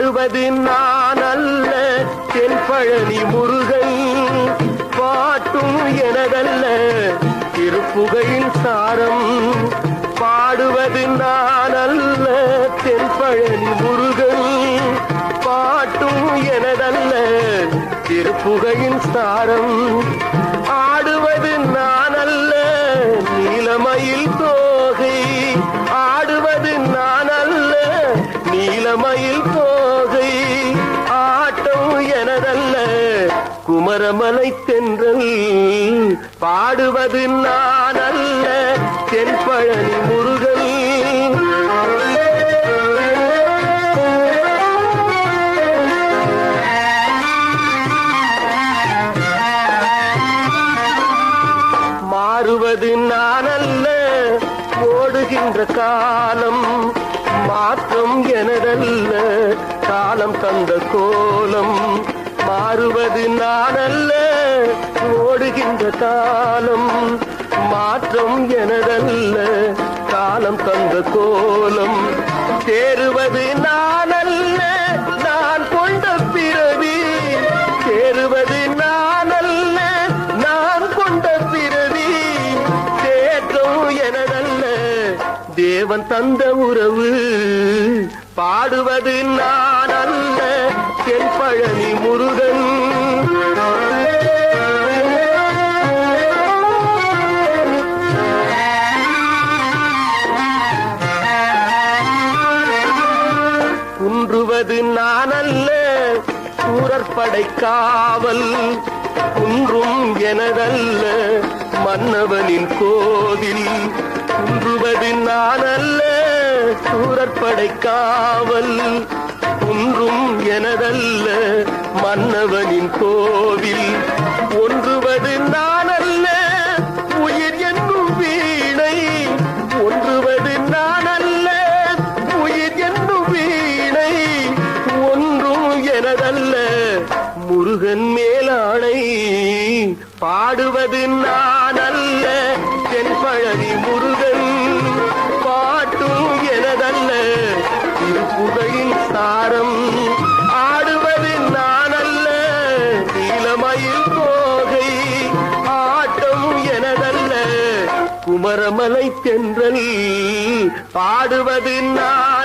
பாடுவது நான் அல்ல தென்பழனி முருகன், பாட்டும் எனதல்ல திருப்புகையின் சாரம். பாடுவது நான் அல்ல தென்பழனி முருகன், பாட்டும் எனதல்ல திருப்புகையின் சாரம். ஆடுவது நான் அல்ல நீலமயில் தோகை, ஆடுவது நான் அல்ல நீலமயில் தோகை. ஆட்டம் எனதல்ல குமரமலை தென்றல், பாடுவது நான் அல்ல தென்பழனி முருகன். மாறுவது நான் அல்ல ஓடுகின்ற காலம், மாற்றம் எனதல்ல காலம் தந்த கோலம். மாறுவது நான் அல்ல ஓடுகின்ற காலம், மாற்றம் எனதல்ல காலம் தந்த கோலம். சேருவது நான் அல்ல நான் கொண்ட பிறவி, சேருவது நான் அல்ல நான் கொண்ட பிறவி. தேற்றம் எனதல்ல தேவன் தந்த உறவு, பாடுவது நான் அல்ல தென்பழனி முருகன். குன்றுவது நான் அல்ல சூரற்படை காவல், குன்றும் எனதல்ல மன்னவனின் கோவில். குன்றுவது நான் அல்ல சூரற்படை காவல், குன்றும் எனதல்ல மன்னவனின் கோவில். ஒன்றுவது நான் அல்ல உயிர் என்னும் வீணை, ஒன்றுவது நான் அல்ல உயிர் என்னும் வீணை. ஒன்றும் எனதல்ல முருகன் மேலாணை, பாடுவது நான் அல்ல தென்பழனி முருகன், பாட்டும் எனதல்ல திருப்புகையின் சாரம். ஆடுவது நான் அல்ல நீலமயில் தோகை, ஆட்டம் எனதல்ல குமரமலை தென்றல், பாடுவது நான்